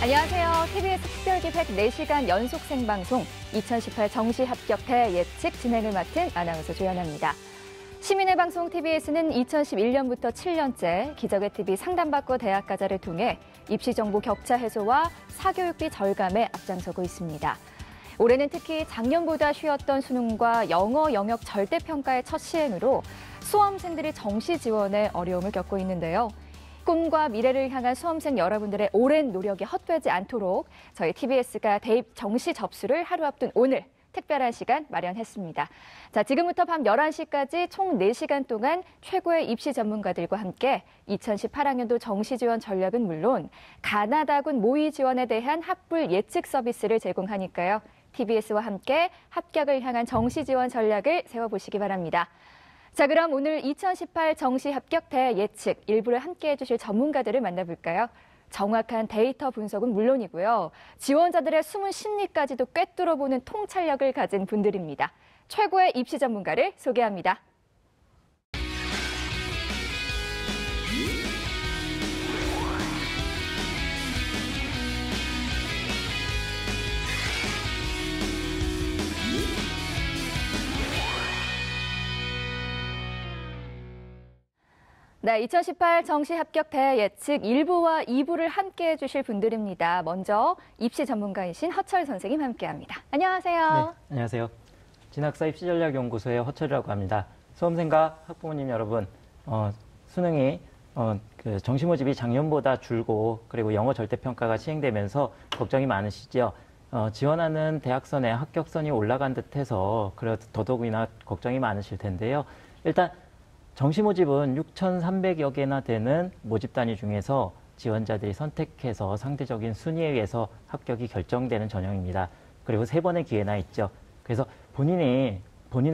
안녕하세요. TBS 특별기획 4시간 연속 생방송 2018 정시합격대 예측 진행을 맡은 아나운서 조연아입니다. 시민의 방송 TBS는 2011년부터 7년째 기적의 TV 상담받고 대학 가자를 통해 입시 정보 격차 해소와 사교육비 절감에 앞장서고 있습니다. 올해는 특히 작년보다 쉬웠던 수능과 영어 영역 절대평가의 첫 시행으로 수험생들이 정시 지원에 어려움을 겪고 있는데요. 꿈과 미래를 향한 수험생 여러분들의 오랜 노력이 헛되지 않도록 저희 TBS가 대입 정시 접수를 하루 앞둔 오늘 특별한 시간 마련했습니다. 자, 지금부터 밤 11시까지 총 4시간 동안 최고의 입시 전문가들과 함께 2018학년도 정시 지원 전략은 물론 가나다군 모의 지원에 대한 합불 예측 서비스를 제공하니까요. TBS와 함께 합격을 향한 정시 지원 전략을 세워보시기 바랍니다. 자, 그럼 오늘 2018 정시 합격대 예측 일부를 함께해 주실 전문가들을 만나볼까요? 정확한 데이터 분석은 물론이고요. 지원자들의 숨은 심리까지도 꿰뚫어보는 통찰력을 가진 분들입니다. 최고의 입시 전문가를 소개합니다. 네, 2018 정시 합격대 예측 1부와 2부를 함께해 주실 분들입니다. 먼저 입시 전문가이신 허철 선생님 함께합니다. 안녕하세요. 네, 안녕하세요. 진학사 입시전략연구소의 허철이라고 합니다. 수험생과 학부모님 여러분, 수능이 정시 모집이 작년보다 줄고 그리고 영어 절대평가가 시행되면서 걱정이 많으시죠. 지원하는 대학선의 합격선이 올라간 듯해서 더더욱이나 걱정이 많으실 텐데요. 일단 정시 모집은 6,300여 개나 되는 모집 단위 중에서 지원자들이 선택해서 상대적인 순위에 의해서 합격이 결정되는 전형입니다. 그리고 3번의 기회나 있죠. 그래서 본인의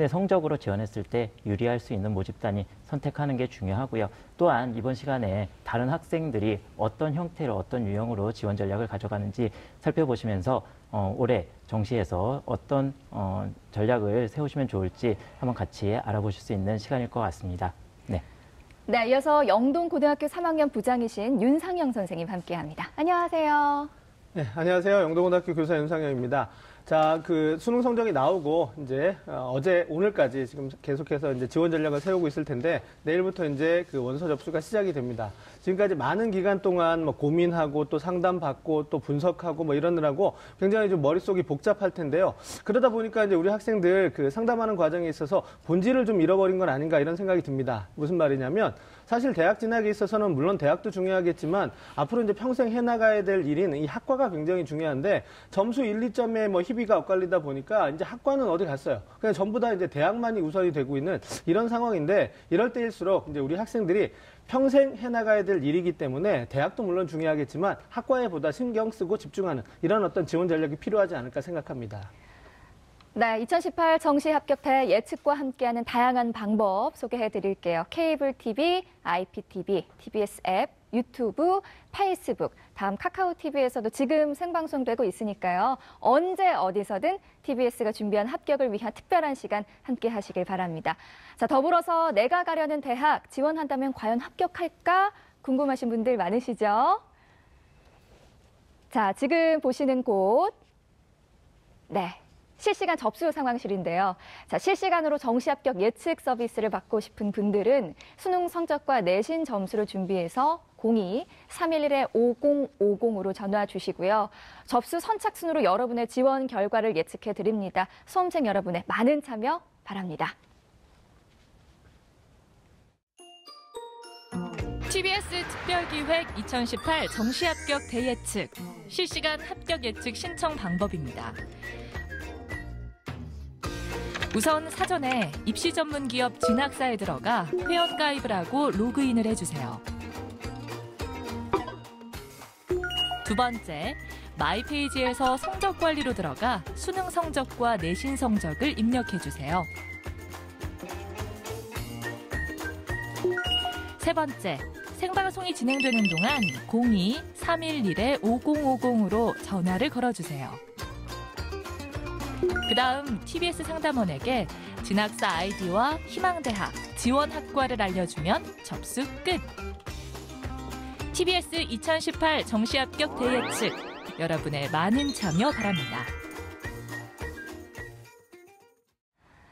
성적으로 지원했을 때 유리할 수 있는 모집 단위 선택하는 게 중요하고요. 또한 이번 시간에 다른 학생들이 어떤 형태로 어떤 유형으로 지원 전략을 가져가는지 살펴보시면서 올해 정시에서 어떤 전략을 세우시면 좋을지 한번 같이 알아보실 수 있는 시간일 것 같습니다. 네. 네, 이어서 영동고등학교 3학년 부장이신 윤상영 선생님 함께합니다. 안녕하세요. 네, 안녕하세요. 영동고등학교 교사 윤상영입니다. 자, 수능 성적이 나오고 이제 어제 오늘까지 지금 계속해서 이제 지원 전략을 세우고 있을 텐데 내일부터 이제 원서 접수가 시작이 됩니다. 지금까지 많은 기간 동안 고민하고 또 상담받고 또 분석하고 이러느라고 굉장히 좀 머릿속이 복잡할 텐데요. 그러다 보니까 이제 우리 학생들 상담하는 과정에 있어서 본질을 좀 잃어버린 건 아닌가 이런 생각이 듭니다. 무슨 말이냐면 사실 대학 진학에 있어서는 물론 대학도 중요하겠지만 앞으로 이제 평생 해나가야 될 일인 이 학과가 굉장히 중요한데 점수 1, 2점에 희비가 엇갈리다 보니까 이제 학과는 어디 갔어요. 그냥 전부 다 이제 대학만이 우선이 되고 있는 이런 상황인데 이럴 때일수록 이제 우리 학생들이 평생 해나가야 될 일이기 때문에 대학도 물론 중요하겠지만 학과에 보다 신경 쓰고 집중하는 이런 어떤 지원 전략이 필요하지 않을까 생각합니다. 네, 2018 정시 합격대 예측과 함께하는 다양한 방법 소개해 드릴게요. 케이블 TV, IPTV, TBS 앱, 유튜브, 페이스북, 다음 카카오 TV에서도 지금 생방송되고 있으니까요. 언제 어디서든 TBS가 준비한 합격을 위한 특별한 시간 함께 하시길 바랍니다. 자, 더불어서 내가 가려는 대학 지원한다면 과연 합격할까 궁금하신 분들 많으시죠? 자, 지금 보시는 곳, 네. 실시간 접수 상황실인데요. 자, 실시간으로 정시 합격 예측 서비스를 받고 싶은 분들은 수능 성적과 내신 점수를 준비해서 02-311-5050으로 전화 주시고요. 접수 선착순으로 여러분의 지원 결과를 예측해 드립니다. 수험생 여러분의 많은 참여 바랍니다. TBS 특별기획 2018 정시합격 대예측 실시간 합격 예측 신청 방법입니다. 우선 사전에 입시 전문 기업 진학사에 들어가 회원 가입을 하고 로그인을 해주세요. 두 번째, 마이 페이지에서 성적 관리로 들어가 수능 성적과 내신 성적을 입력해주세요. 세 번째, 생방송이 진행되는 동안 02-311-5050으로 전화를 걸어주세요. 그 다음 TBS 상담원에게 진학사 아이디와 희망대학, 지원학과를 알려주면 접수 끝! TBS 2018 정시합격 대예측 여러분의 많은 참여 바랍니다.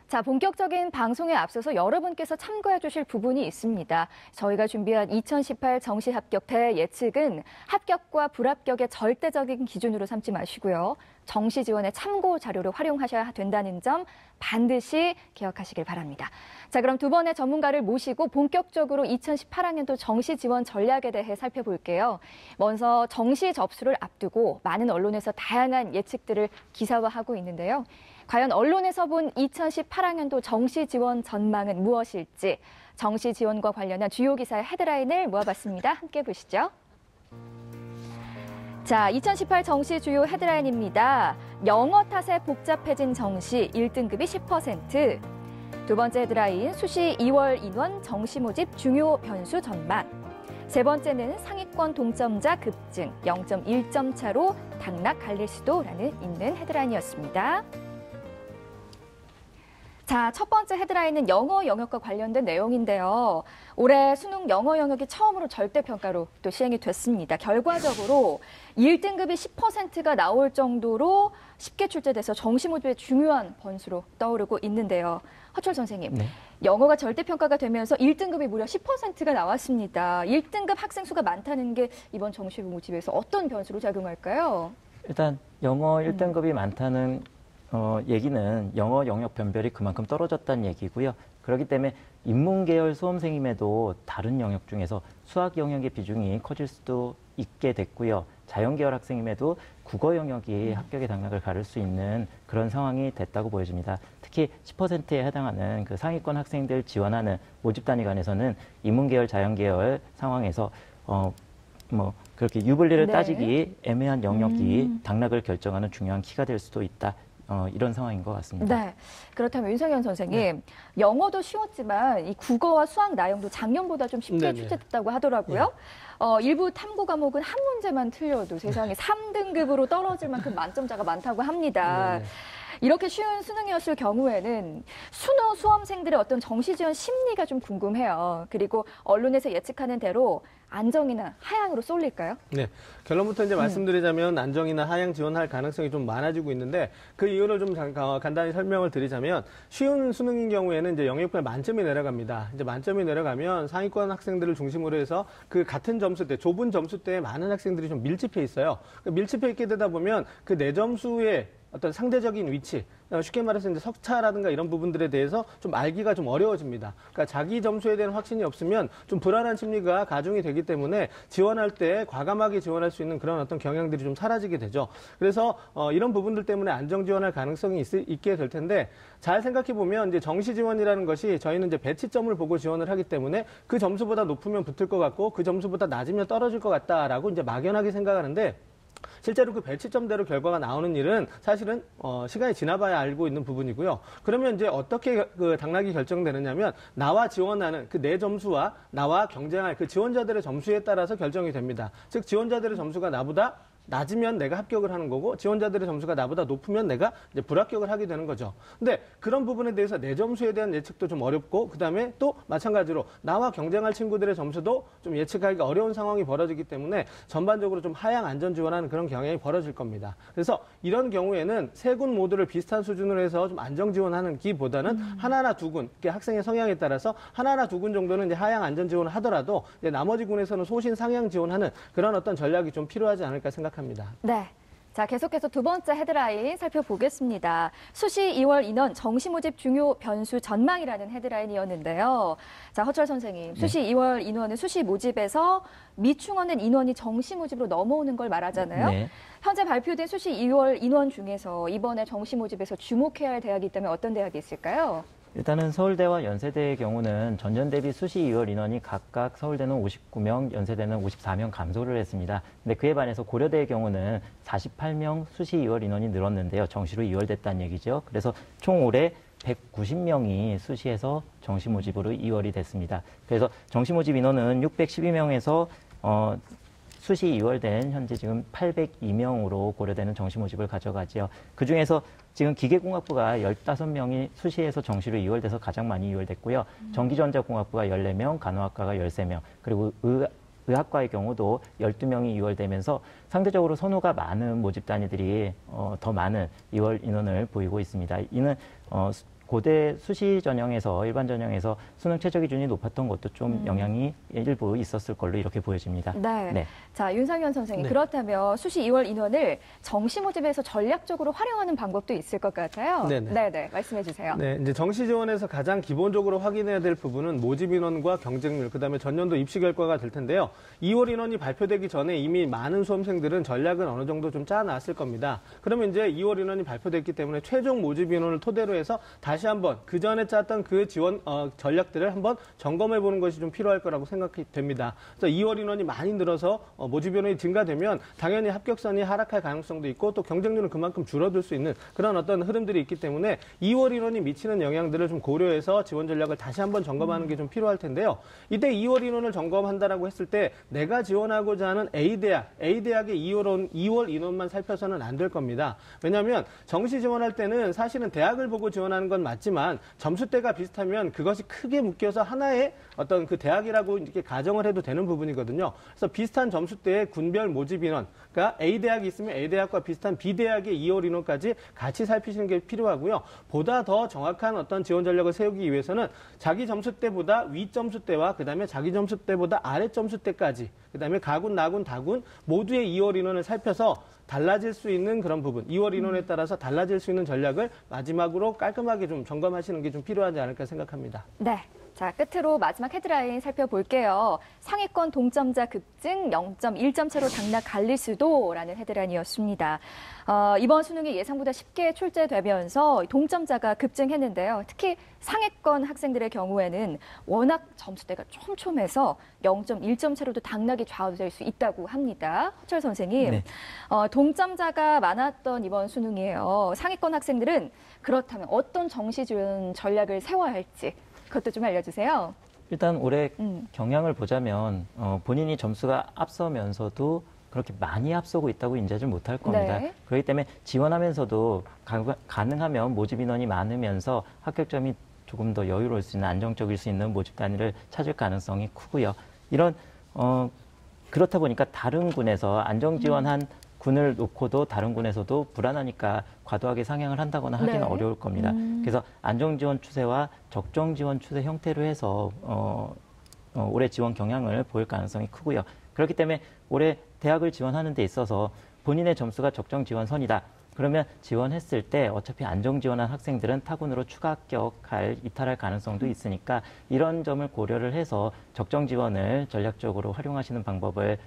자, 본격적인 방송에 앞서서 여러분께서 참고해 주실 부분이 있습니다. 저희가 준비한 2018 정시 합격 대 예측은 합격과 불합격의 절대적인 기준으로 삼지 마시고요. 정시 지원의 참고 자료로 활용하셔야 된다는 점 반드시 기억하시길 바랍니다. 자, 그럼 두 번의 전문가를 모시고 본격적으로 2018학년도 정시 지원 전략에 대해 살펴볼게요. 먼저 정시 접수를 앞두고 많은 언론에서 다양한 예측들을 기사화하고 있는데요. 과연 언론에서 본 2018학년도 정시 지원 전망은 무엇일지 정시 지원과 관련한 주요 기사의 헤드라인을 모아봤습니다. 함께 보시죠. 자, 2018 정시 주요 헤드라인입니다. 영어 탓에 복잡해진 정시 1등급이 10%. 두 번째 헤드라인 수시 2월 인원 정시 모집 중요 변수 전망. 세 번째는 상위권 동점자 급증 0.1점 차로 당락 갈릴 수도라는 있는 헤드라인이었습니다. 자, 첫 번째 헤드라인은 영어 영역과 관련된 내용인데요. 올해 수능 영어 영역이 처음으로 절대평가로 또 시행이 됐습니다. 결과적으로 1등급이 10%가 나올 정도로 쉽게 출제돼서 정시 모집의 중요한 번수로 떠오르고 있는데요. 허철 선생님, 네. 영어가 절대평가가 되면서 1등급이 무려 10%가 나왔습니다. 1등급 학생 수가 많다는 게 이번 정시 모집에서 어떤 변수로 작용할까요? 일단 영어 1등급이 많다는 얘기는 영어 영역 변별이 그만큼 떨어졌다는 얘기고요. 그렇기 때문에 인문계열 수험생임에도 다른 영역 중에서 수학 영역의 비중이 커질 수도 있게 됐고요. 자연계열 학생임에도 국어 영역이 합격의 당락을 가를 수 있는 그런 상황이 됐다고 보여집니다. 특히 10%에 해당하는 그 상위권 학생들 지원하는 모집단위관에서는 인문계열, 자연계열 상황에서 그렇게 유불리를 네. 따지기 애매한 영역이 당락을 결정하는 중요한 키가 될 수도 있다. 이런 상황인 것 같습니다. 네. 그렇다면 윤석현 선생님, 영어도 쉬웠지만 이 국어와 수학 나형도 작년보다 좀 쉽게 출제됐다고 하더라고요. 일부 탐구 과목은 한 문제만 틀려도 세상에 3등급으로 떨어질 만큼 만점자가 많다고 합니다. 이렇게 쉬운 수능이었을 경우에는 수능 수험생들의 어떤 정시 지원 심리가 좀 궁금해요. 그리고 언론에서 예측하는 대로 안정이나 하향으로 쏠릴까요? 네. 결론부터 이제 말씀드리자면 안정이나 하향 지원할 가능성이 좀 많아지고 있는데 그 이유를 좀 간단히 설명을 드리자면 쉬운 수능인 경우에는 이제 영역별 만점이 내려갑니다. 이제 만점이 내려가면 상위권 학생들을 중심으로 해서 그 같은 점수대, 좁은 점수대에 많은 학생들이 좀 밀집해 있어요. 밀집해 있게 되다 보면 그 내 점수의 어떤 상대적인 위치, 쉽게 말해서 이제 석차라든가 이런 부분들에 대해서 좀 알기가 좀 어려워집니다. 그러니까 자기 점수에 대한 확신이 없으면 좀 불안한 심리가 가중이 되기 때문에 지원할 때 과감하게 지원할 수 있는 그런 어떤 경향들이 좀 사라지게 되죠. 그래서 이런 부분들 때문에 안정 지원할 가능성이 있게 될 텐데 잘 생각해 보면 이제 정시 지원이라는 것이 저희는 이제 배치점을 보고 지원을 하기 때문에 그 점수보다 높으면 붙을 것 같고 그 점수보다 낮으면 떨어질 것 같다라고 이제 막연하게 생각하는데 실제로 그 배치점대로 결과가 나오는 일은 사실은 시간이 지나봐야 알고 있는 부분이고요. 그러면 이제 어떻게 그 당락이 결정되느냐면 나와 지원하는 그 내 점수와 나와 경쟁할 그 지원자들의 점수에 따라서 결정이 됩니다. 즉 지원자들의 점수가 나보다 낮으면 내가 합격을 하는 거고 지원자들의 점수가 나보다 높으면 내가 이제 불합격을 하게 되는 거죠. 근데 그런 부분에 대해서 내 점수에 대한 예측도 좀 어렵고 그다음에 또 마찬가지로 나와 경쟁할 친구들의 점수도 좀 예측하기가 어려운 상황이 벌어지기 때문에 전반적으로 좀 하향 안전 지원하는 그런 경향이 벌어질 겁니다. 그래서 이런 경우에는 세 군 모두를 비슷한 수준으로 해서 좀 안정 지원하는 기보다는 하나나 두 군, 학생의 성향에 따라서 하나나 두 군 정도는 이제 하향 안전 지원을 하더라도 이제 나머지 군에서는 소신 상향 지원하는 그런 어떤 전략이 좀 필요하지 않을까 생각합니다. 네. 자, 계속해서 두 번째 헤드라인 살펴보겠습니다. 수시 2월 인원 정시 모집 중요 변수 전망이라는 헤드라인이었는데요. 자, 허철 선생님, 수시 2월 인원은 수시 모집에서 미충원은 인원이 정시 모집으로 넘어오는 걸 말하잖아요. 네. 현재 발표된 수시 2월 인원 중에서 이번에 정시 모집에서 주목해야 할 대학이 있다면 어떤 대학이 있을까요? 일단은 서울대와 연세대의 경우는 전년 대비 수시 2월 인원이 각각 서울대는 59명, 연세대는 54명 감소를 했습니다. 근데 그에 반해서 고려대의 경우는 48명 수시 2월 인원이 늘었는데요. 정시로 2월됐다는 얘기죠. 그래서 총 올해 190명이 수시에서 정시 모집으로 2월이 됐습니다. 그래서 정시 모집 인원은 612명에서 수시 2월된 현재 지금 802명으로 고려대는 정시 모집을 가져가지요. 그중에서 지금 기계공학부가 15명이 수시에서 정시로 2월돼서 가장 많이 2월됐고요. 전기전자공학부가 14명, 간호학과가 13명, 그리고 의학과의 경우도 12명이 2월되면서 상대적으로 선호가 많은 모집 단위들이 더 많은 2월 인원을 보이고 있습니다. 이는 고대 수시 전형에서 일반 전형에서 수능 최저 기준이 높았던 것도 좀 영향이 일부 있었을 걸로 이렇게 보여집니다. 네. 네. 자, 윤상현 선생님. 네. 그렇다면 수시 2월 인원을 정시 모집에서 전략적으로 활용하는 방법도 있을 것 같아요. 네네. 네네. 말씀해 주세요. 네, 이제 정시 지원에서 가장 기본적으로 확인해야 될 부분은 모집 인원과 경쟁률, 그다음에 전년도 입시 결과가 될 텐데요. 2월 인원이 발표되기 전에 이미 많은 수험생들은 전략은 어느 정도 좀 짜놨을 겁니다. 그러면 이제 2월 인원이 발표됐기 때문에 최종 모집 인원을 토대로 해서 다시 한번 그 전에 짰던 그 지원 전략들을 한번 점검해 보는 것이 좀 필요할 거라고 생각이 됩니다. 그래서 2월 인원이 많이 늘어서 모집 인원이 증가되면 당연히 합격선이 하락할 가능성도 있고 또 경쟁률은 그만큼 줄어들 수 있는 그런 어떤 흐름들이 있기 때문에 2월 인원이 미치는 영향들을 좀 고려해서 지원 전략을 다시 한번 점검하는 게 좀 필요할 텐데요. 이때 2월 인원을 점검한다라고 했을 때 내가 지원하고자 하는 A대학의 2월 인원만 살펴서는 안 될 겁니다. 왜냐하면 정시 지원할 때는 사실은 대학을 보고 지원하는 건 맞지만 점수대가 비슷하면 그것이 크게 묶여서 하나의 어떤 그 대학이라고 이렇게 가정을 해도 되는 부분이거든요. 그래서 비슷한 점수대의 군별 모집 인원, 그러니까 A대학이 있으면 A대학과 비슷한 B대학의 2월 인원까지 같이 살피시는 게 필요하고요. 보다 더 정확한 어떤 지원 전략을 세우기 위해서는 자기 점수대보다 위 점수대와 그다음에 자기 점수대보다 아래 점수대까지 그다음에 가군, 나군, 다군 모두의 2월 인원을 살펴서 달라질 수 있는 그런 부분, 2월 인원에 따라서 달라질 수 있는 전략을 마지막으로 깔끔하게 좀 점검하시는 게 좀 필요하지 않을까 생각합니다. 네. 자, 끝으로 마지막 헤드라인 살펴볼게요. 상위권 동점자 급증 0.1점 차로 당락 갈릴 수도라는 헤드라인이었습니다. 이번 수능이 예상보다 쉽게 출제되면서 동점자가 급증했는데요. 특히 상위권 학생들의 경우에는 워낙 점수대가 촘촘해서 0.1점 차로도 당락이 좌우될 수 있다고 합니다. 허철 선생님, 네. 동점자가 많았던 이번 수능이에요. 상위권 학생들은 그렇다면 어떤 정시 지원 전략을 세워야 할지 그것도 좀 알려주세요. 일단 올해 경향을 보자면 본인이 점수가 앞서면서도 그렇게 많이 앞서고 있다고 인지하지 못할 겁니다. 네. 그렇기 때문에 지원하면서도 가능하면 모집 인원이 많으면서 합격점이 조금 더 여유로울 수 있는 안정적일 수 있는 모집 단위를 찾을 가능성이 크고요. 이런 그렇다 보니까 다른 군에서 안정 지원한 군을 놓고도 다른 군에서도 불안하니까 과도하게 상향을 한다거나 하기는 네. 어려울 겁니다. 그래서 안정 지원 추세와 적정 지원 추세 형태로 해서 올해 지원 경향을 보일 가능성이 크고요. 그렇기 때문에 올해 대학을 지원하는 데 있어서 본인의 점수가 적정 지원선이다. 그러면 지원했을 때 어차피 안정 지원한 학생들은 타군으로 추가 합격할 이탈할 가능성도 있으니까 이런 점을 고려를 해서 적정 지원을 전략적으로 활용하시는 방법을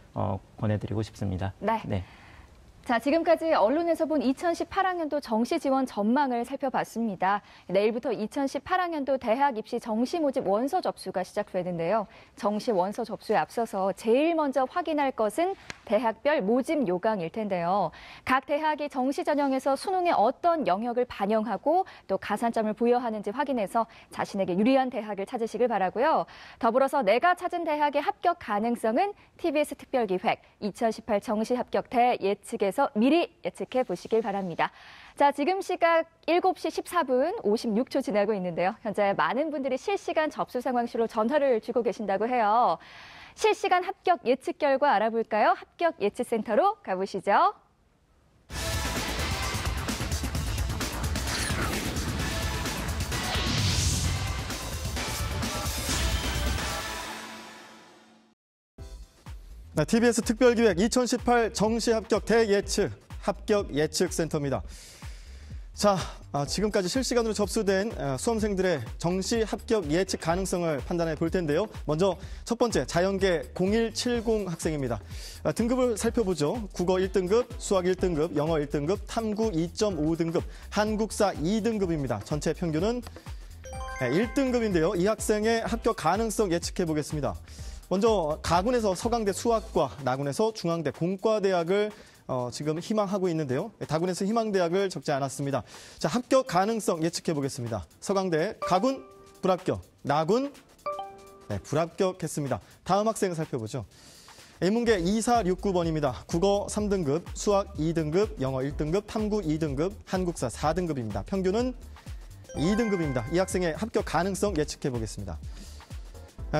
권해드리고 싶습니다. 네. 네. 자, 지금까지 언론에서 본 2018학년도 정시 지원 전망을 살펴봤습니다. 내일부터 2018학년도 대학 입시 정시 모집 원서 접수가 시작되는데요. 정시 원서 접수에 앞서서 제일 먼저 확인할 것은 대학별 모집 요강일 텐데요. 각 대학이 정시 전형에서 수능에 어떤 영역을 반영하고 또 가산점을 부여하는지 확인해서 자신에게 유리한 대학을 찾으시길 바라고요. 더불어서 내가 찾은 대학의 합격 가능성은 TBS 특별기획 2018 정시 합격대 예측에서 미리 예측해 보시길 바랍니다. 자, 지금 시각 7시 14분 56초 지나고 있는데요. 현재 많은 분들이 실시간 접수 상황실로 전화를 주고 계신다고 해요. 실시간 합격 예측 결과 알아볼까요? 합격 예측센터로 가보시죠. 네, TBS 특별기획 2018 정시 합격 대예측 합격 예측센터입니다. 자, 지금까지 실시간으로 접수된 수험생들의 정시 합격 예측 가능성을 판단해 볼 텐데요. 먼저 첫 번째 자연계 0170 학생입니다. 등급을 살펴보죠. 국어 1등급, 수학 1등급, 영어 1등급, 탐구 2.5등급, 한국사 2등급입니다. 전체 평균은 1등급인데요. 이 학생의 합격 가능성 예측해 보겠습니다. 먼저 가군에서 서강대 수학과, 나군에서 중앙대 공과대학을 지금 희망하고 있는데요. 다군에서 희망대학을 적지 않았습니다. 자, 합격 가능성 예측해 보겠습니다. 서강대 가군 불합격, 나군 불합격했습니다. 다음 학생 살펴보죠. 인문계 2469번입니다. 국어 3등급, 수학 2등급, 영어 1등급, 탐구 2등급, 한국사 4등급입니다. 평균은 2등급입니다. 이 학생의 합격 가능성 예측해 보겠습니다.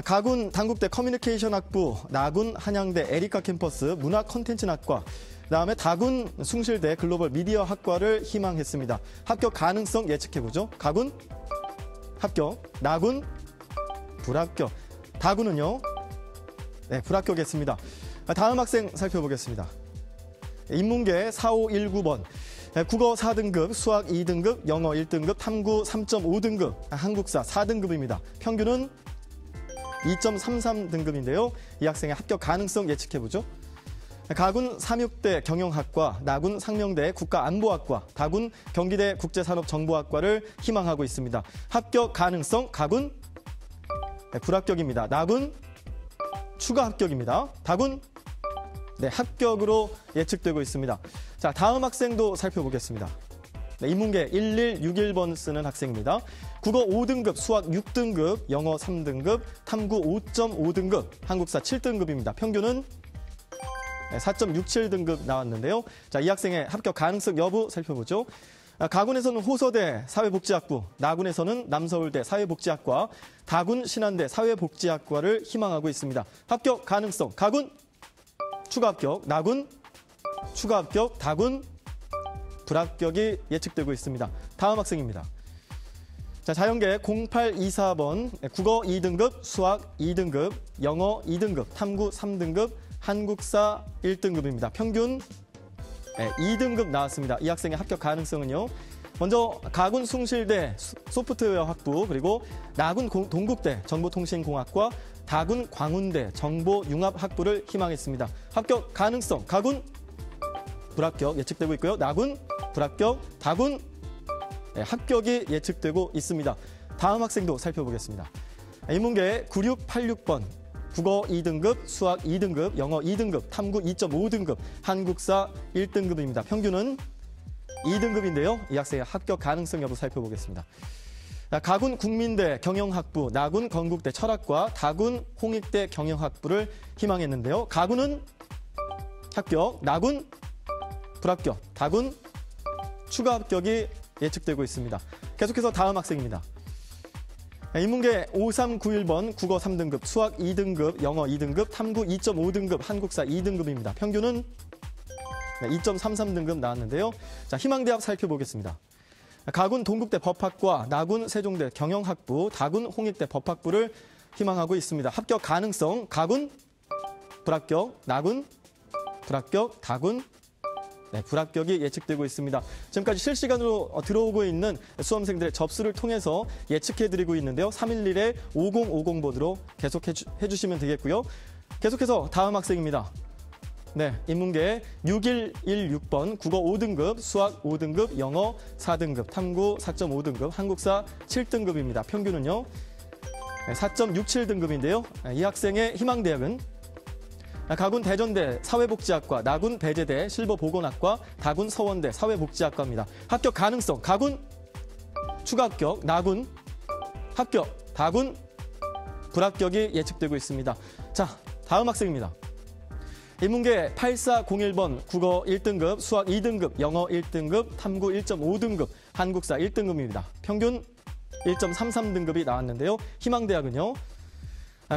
가군 단국대 커뮤니케이션 학부, 나군 한양대 에리카 캠퍼스 문화 콘텐츠학과, 그다음에 다군 숭실대 글로벌 미디어 학과를 희망했습니다. 합격 가능성 예측해보죠. 가군 합격, 나군 불합격, 다군은요? 네, 불합격했습니다. 다음 학생 살펴보겠습니다. 인문계 4519번, 국어 4등급, 수학 2등급, 영어 1등급, 탐구 3.5등급, 한국사 4등급입니다. 평균은 2.33등급인데요. 이 학생의 합격 가능성 예측해보죠. 가군 삼육대 경영학과, 나군 상명대 국가안보학과, 다군 경기대 국제산업정보학과를 희망하고 있습니다. 합격 가능성 가군 불합격입니다. 나군 추가 합격입니다. 다군 합격으로 예측되고 있습니다. 자, 다음 학생도 살펴보겠습니다. 인문계 1161번 쓰는 학생입니다. 국어 5등급, 수학 6등급, 영어 3등급, 탐구 5.5등급, 한국사 7등급입니다. 평균은 4.67등급 나왔는데요. 자, 이 학생의 합격 가능성 여부 살펴보죠. 가군에서는 호서대 사회복지학부, 나군에서는 남서울대 사회복지학과, 다군 신안대 사회복지학과를 희망하고 있습니다. 합격 가능성 가군 추가 합격, 나군 추가 합격, 다군 불합격이 예측되고 있습니다. 다음 학생입니다. 자, 자연계 0824번, 국어 2등급, 수학 2등급, 영어 2등급, 탐구 3등급, 한국사 1등급입니다. 평균 2등급 나왔습니다. 이 학생의 합격 가능성은요. 먼저 가군 숭실대 소프트웨어 학부, 그리고 나군 동국대 정보통신공학과, 다군 광운대 정보융합학부를 희망했습니다. 합격 가능성 가군 불합격 예측되고 있고요. 나군 불합격, 다군 합격이 예측되고 있습니다. 다음 학생도 살펴보겠습니다. 인문계 9686번, 국어 2등급, 수학 2등급, 영어 2등급, 탐구 2.5등급, 한국사 1등급입니다. 평균은 2등급인데요. 이 학생의 합격 가능성 여부 살펴보겠습니다. 가군 국민대 경영학부, 나군 건국대 철학과, 다군 홍익대 경영학부를 희망했는데요. 가군은 합격, 나군 불합격, 다군 추가 합격이 예측되고 있습니다. 계속해서 다음 학생입니다. 인문계 5391번, 국어 3등급, 수학 2등급, 영어 2등급, 탐구 2.5등급, 한국사 2등급입니다. 평균은 2.33등급 나왔는데요. 자, 희망대학 살펴보겠습니다. 가군 동국대 법학과, 나군 세종대 경영학부, 다군 홍익대 법학부를 희망하고 있습니다. 합격 가능성 가군 불합격, 나군 불합격, 다군 불합격이 예측되고 있습니다. 지금까지 실시간으로 들어오고 있는 수험생들의 접수를 통해서 예측해드리고 있는데요. 311-5050번으로 계속해주시면 되겠고요. 계속해서 다음 학생입니다. 인문계 6116번, 국어 5등급, 수학 5등급, 영어 4등급, 탐구 4.5등급, 한국사 7등급입니다. 평균은요 4.67등급인데요. 이 학생의 희망대학은 가군 대전대 사회복지학과, 나군 배재대 실버보건학과, 다군 서원대 사회복지학과입니다. 합격 가능성 가군 추가 합격, 나군 합격, 다군 불합격이 예측되고 있습니다. 자, 다음 학생입니다. 인문계 8401번, 국어 1등급, 수학 2등급, 영어 1등급, 탐구 1.5등급, 한국사 1등급입니다. 평균 1.33등급이 나왔는데요. 희망대학은요.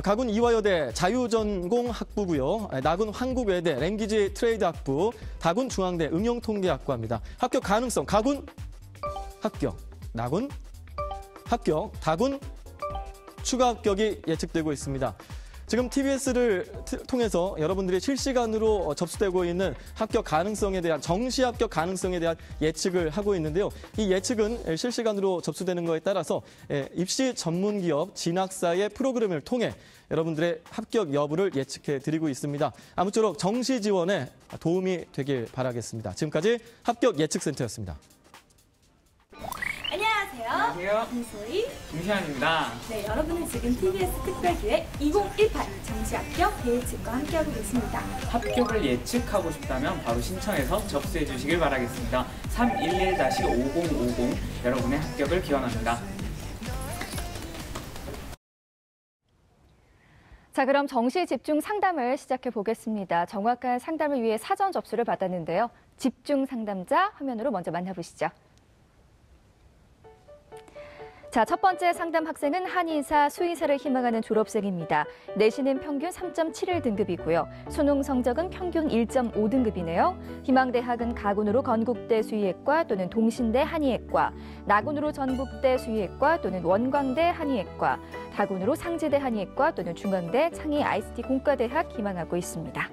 가군 이화여대 자유전공학부고요. 나군 한국외대 랭귀지 트레이드학부, 다군 중앙대 응용통계학과입니다. 합격 가능성 가군 합격, 나군 합격, 다군 추가 합격이 예측되고 있습니다. 지금 TBS를 통해서 여러분들이 실시간으로 접수되고 있는 합격 가능성에 대한, 정시 합격 가능성에 대한 예측을 하고 있는데요. 이 예측은 실시간으로 접수되는 것에 따라서 입시 전문기업 진학사의 프로그램을 통해 여러분들의 합격 여부를 예측해 드리고 있습니다. 아무쪼록 정시 지원에 도움이 되길 바라겠습니다. 지금까지 합격 예측센터였습니다. 안녕하세요. 안녕하세요. 김소희. 김시환입니다. 네, 여러분은 지금 TBS 특별기획 2018 정시합격 대예측과 함께하고 계십니다. 합격을 예측하고 싶다면 바로 신청해서 접수해 주시길 바라겠습니다. 311-5050 여러분의 합격을 기원합니다. 자, 그럼 정시 집중 상담을 시작해 보겠습니다. 정확한 상담을 위해 사전 접수를 받았는데요. 집중 상담자 화면으로 먼저 만나보시죠. 자, 첫 번째 상담 학생은 한의사, 수의사를 희망하는 졸업생입니다. 내신은 평균 3.71등급이고요. 수능 성적은 평균 1.5등급이네요. 희망대학은 가군으로 건국대 수의학과 또는 동신대 한의학과, 나군으로 전북대 수의학과 또는 원광대 한의학과, 다군으로 상지대 한의학과 또는 중앙대 창의 ICT 공과대학 희망하고 있습니다.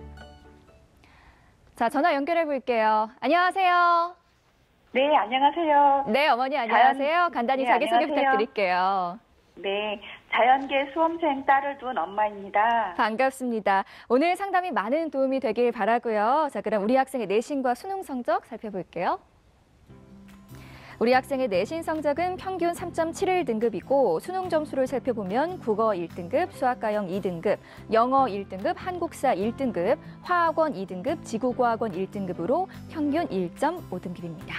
자, 전화 연결해 볼게요. 안녕하세요. 네, 안녕하세요. 네, 어머니 안녕하세요. 간단히 네, 자기소개 안녕하세요. 부탁드릴게요. 네, 자연계 수험생 딸을 둔 엄마입니다. 반갑습니다. 오늘 상담이 많은 도움이 되길 바라고요. 자, 그럼 우리 학생의 내신과 수능 성적 살펴볼게요. 우리 학생의 내신 성적은 평균 3.71등급이고 수능 점수를 살펴보면 국어 1등급, 수학가형 2등급, 영어 1등급, 한국사 1등급, 화학원 2등급, 지구과학원 1등급으로 평균 1.5등급입니다.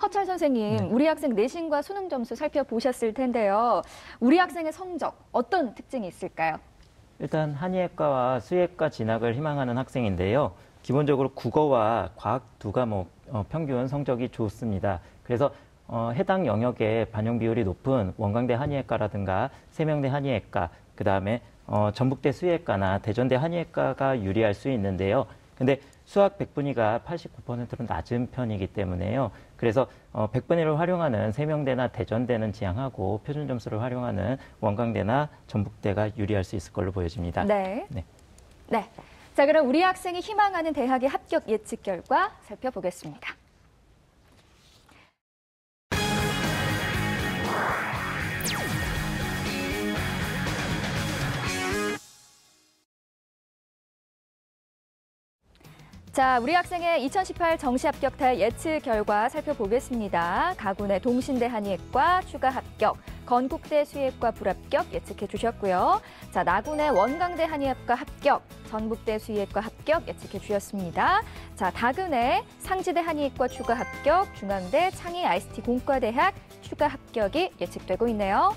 허철 선생님, 우리 학생 내신과 수능 점수 살펴보셨을 텐데요. 우리 학생의 성적 어떤 특징이 있을까요? 일단 한의학과와 수의학과 진학을 희망하는 학생인데요. 기본적으로 국어와 과학 두 과목 평균 성적이 좋습니다. 그래서 해당 영역의 반영 비율이 높은 원광대 한의학과라든가 세명대 한의학과, 그다음에 전북대 수의학과나 대전대 한의학과가 유리할 수 있는데요. 근데 수학 100분위가 89%로 낮은 편이기 때문에요. 그래서 100분위를 활용하는 세명대나 대전대는 지향하고 표준 점수를 활용하는 원광대나 전북대가 유리할 수 있을 걸로 보여집니다. 네. 자, 그럼 우리 학생이 희망하는 대학의 합격 예측 결과 살펴보겠습니다. 자, 우리 학생의 2018 정시합격자 예측 결과 살펴보겠습니다. 가군의 동신대 한의학과 추가 합격, 건국대 수의학과 불합격 예측해 주셨고요. 자, 나군의 원광대 한의학과 합격, 전북대 수의학과 합격 예측해 주셨습니다. 자, 다근의 상지대 한의학과 추가 합격, 중앙대 창의 ICT 공과대학 추가 합격이 예측되고 있네요.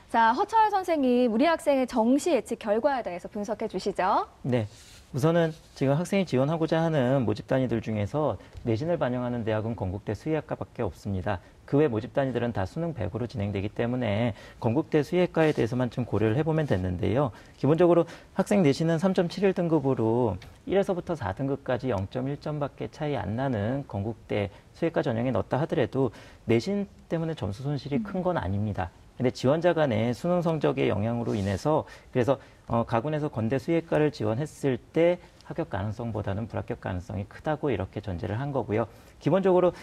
자, 허철 선생님, 우리 학생의 정시 예측 결과에 대해서 분석해 주시죠. 네. 우선은 지금 학생이 지원하고자 하는 모집 단위들 중에서 내신을 반영하는 대학은 건국대 수의학과밖에 없습니다. 그 외 모집 단위들은 다 수능 100으로 진행되기 때문에 건국대 수의학과에 대해서만 좀 고려를 해보면 됐는데요. 기본적으로 학생 내신은 3.71등급으로 1에서부터 4등급까지 0.1점밖에 차이 안 나는 건국대 수의학과 전형에 넣었다 하더라도 내신 때문에 점수 손실이 큰 건 아닙니다. 근데 지원자 간의 수능 성적의 영향으로 인해서 그래서 가군에서 건대 수의학과를 지원했을 때 합격 가능성보다는 불합격 가능성이 크다고 이렇게 전제를 한 거고요. 기본적으로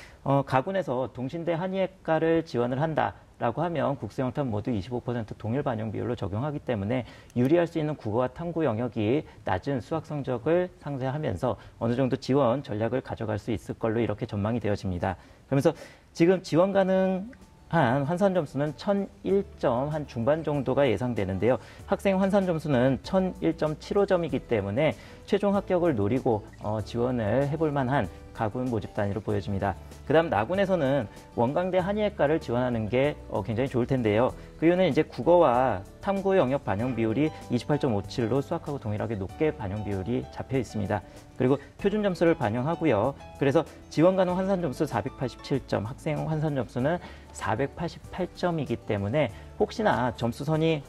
가군에서 동신대 한의학과를 지원을 한다라고 하면 국수 영탁 모두 25% 동일 반영 비율로 적용하기 때문에 유리할 수 있는 국어와 탐구 영역이 낮은 수학 성적을 상쇄하면서 어느 정도 지원 전략을 가져갈 수 있을 걸로 이렇게 전망이 되어집니다. 그러면서 지금 지원 가능 한 환산 점수는 1001점 한 중반 정도가 예상되는데요. 학생 환산 점수는 1001.75점이기 때문에 최종 합격을 노리고 지원을 해볼 만한 가군 모집 단위로 보여집니다. 그다음 나군에서는 원광대 한의학과를 지원하는 게 굉장히 좋을 텐데요. 그 이유는 이제 국어와 탐구 영역 반영 비율이 28.57로 수학하고 동일하게 높게 반영 비율이 잡혀 있습니다. 그리고 표준 점수를 반영하고요. 그래서 지원 가능 환산 점수 487점, 학생 환산 점수는 488점이기 때문에 혹시나 점수선이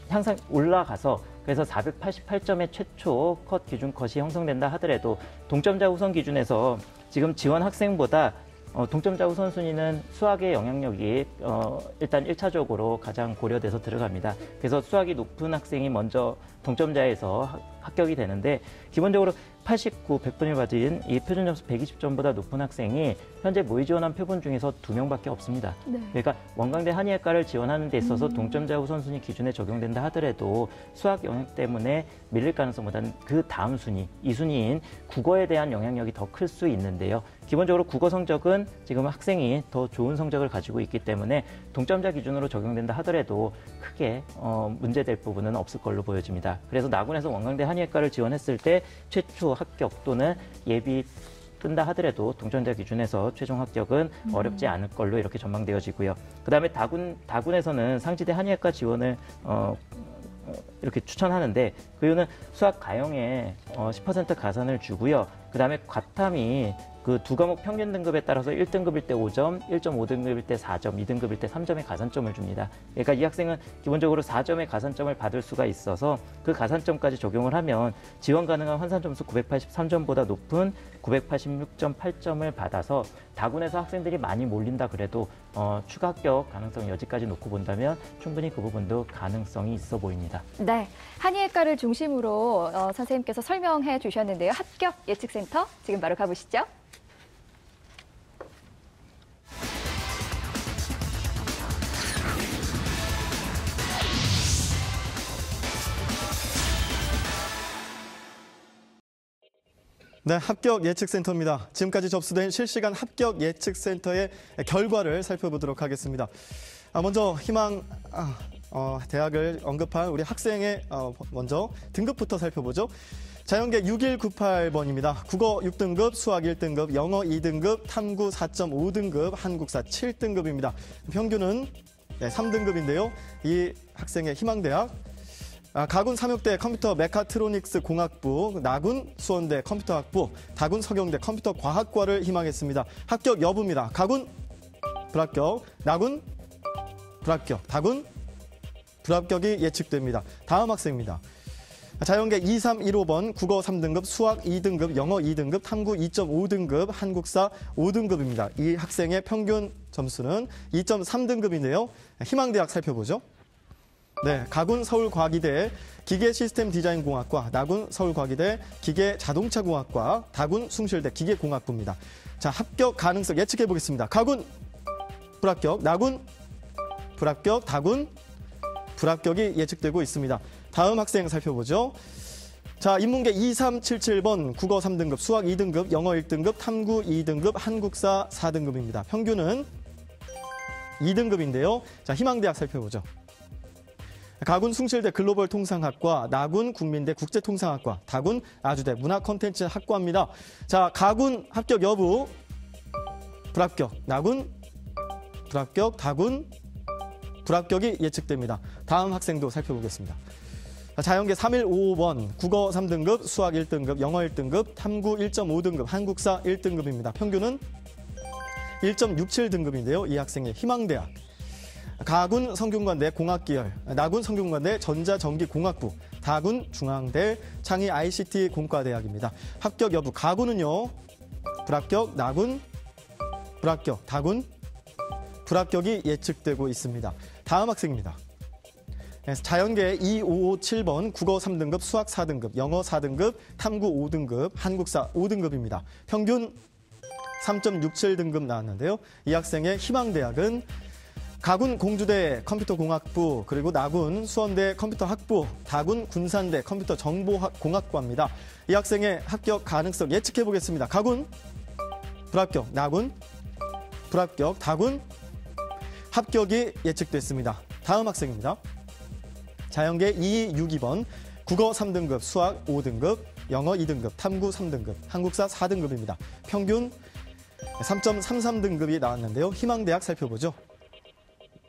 항상 올라가서 그래서 488점의 최초 컷 기준 컷이 형성된다 하더라도 동점자 우선 기준에서 지금 지원 학생보다 동점자 우선 순위는 수학의 영향력이 일단 1차적으로 가장 고려돼서 들어갑니다. 그래서 수학이 높은 학생이 먼저 동점자에서 합격이 되는데 기본적으로 89, 100분을 받은 이 표준 점수 120점보다 높은 학생이 현재 모의 지원한 표본 중에서 2명밖에 없습니다. 네. 그러니까 원광대 한의학과를 지원하는 데 있어서 동점자 우선순위 기준에 적용된다 하더라도 수학 영역 때문에 밀릴 가능성보다는 그 다음 순위, 2순위인 국어에 대한 영향력이 더 클 수 있는데요. 기본적으로 국어 성적은 지금 학생이 더 좋은 성적을 가지고 있기 때문에 동점자 기준으로 적용된다 하더라도 크게 문제될 부분은 없을 걸로 보여집니다. 그래서 나군에서 원광대 한의학과를 지원했을 때 최초 합격 또는 예비 뜬다 하더라도 동점자 기준에서 최종 합격은 어렵지 않을 걸로 이렇게 전망되어지고요. 그다음에 다군에서는 상지대 한의학과 지원을 이렇게 추천하는데 그 이유는 수학 가형에 10% 가산을 주고요. 그다음에 과탐이 그 두 과목 평균 등급에 따라서 1등급일 때 5점, 1.5등급일 때 4점, 2등급일 때 3점의 가산점을 줍니다. 그러니까 이 학생은 기본적으로 4점의 가산점을 받을 수가 있어서 그 가산점까지 적용을 하면 지원 가능한 환산 점수 983점보다 높은 986.8점을 받아서 다군에서 학생들이 많이 몰린다 그래도 추가 합격 가능성 여지까지 놓고 본다면 충분히 그 부분도 가능성이 있어 보입니다. 네, 한의학과를 중심으로 선생님께서 설명해 주셨는데요. 합격 예측센터 지금 바로 가보시죠. 네, 합격 예측센터입니다. 지금까지 접수된 실시간 합격 예측센터의 결과를 살펴보도록 하겠습니다. 먼저 희망 대학을 언급한 우리 학생의 먼저 등급부터 살펴보죠. 자연계 6198번입니다. 국어 6등급, 수학 1등급, 영어 2등급, 탐구 4.5등급, 한국사 7등급입니다. 평균은 3등급인데요. 이 학생의 희망대학 가군 삼육대 컴퓨터 메카트로닉스 공학부, 나군 수원대 컴퓨터학부, 다군 서경대 컴퓨터과학과를 희망했습니다. 합격 여부입니다. 가군 불합격, 나군 불합격, 다군 불합격이 예측됩니다. 다음 학생입니다. 자연계 2315번 국어 3등급, 수학 2등급, 영어 2등급, 탐구 2.5등급, 한국사 5등급입니다. 이 학생의 평균 점수는 2.3등급인데요. 희망대학 살펴보죠. 네, 가군 서울과기대 기계시스템디자인공학과, 나군 서울과기대 기계자동차공학과, 다군 숭실대 기계공학부입니다. 자, 합격 가능성 예측해 보겠습니다. 가군 불합격, 나군 불합격, 다군 불합격이 예측되고 있습니다. 다음 학생 살펴보죠. 자, 인문계 2377번 국어 3등급, 수학 2등급, 영어 1등급, 탐구 2등급, 한국사 4등급입니다. 평균은 2등급인데요. 자, 희망대학 살펴보죠. 가군 숭실대 글로벌 통상학과, 나군 국민대 국제통상학과, 다군 아주대 문화콘텐츠학과입니다. 자, 가군 합격 여부 불합격, 나군 불합격, 다군 불합격이 예측됩니다. 다음 학생도 살펴보겠습니다. 자연계 3155번 국어 3등급, 수학 1등급, 영어 1등급, 탐구 1.5등급, 한국사 1등급입니다. 평균은 1.67등급인데요. 이 학생의 희망대학 가군 성균관대 공학계열, 나군 성균관대 전자전기공학부, 다군 중앙대 창의 ICT 공과대학입니다. 합격 여부 가군은요. 불합격, 나군 불합격, 다군 불합격이 예측되고 있습니다. 다음 학생입니다. 자연계 2557번 국어 3등급, 수학 4등급, 영어 4등급, 탐구 5등급, 한국사 5등급입니다. 평균 3.67등급 나왔는데요. 이 학생의 희망대학은 가군 공주대 컴퓨터공학부, 그리고 나군 수원대 컴퓨터학부, 다군 군산대 컴퓨터정보공학과입니다. 이 학생의 합격 가능성 예측해 보겠습니다. 가군 불합격, 나군 불합격, 다군 합격이 예측됐습니다. 다음 학생입니다. 자연계 2262번 국어 3등급, 수학 5등급, 영어 2등급, 탐구 3등급, 한국사 4등급입니다. 평균 3.33등급이 나왔는데요. 희망대학 살펴보죠.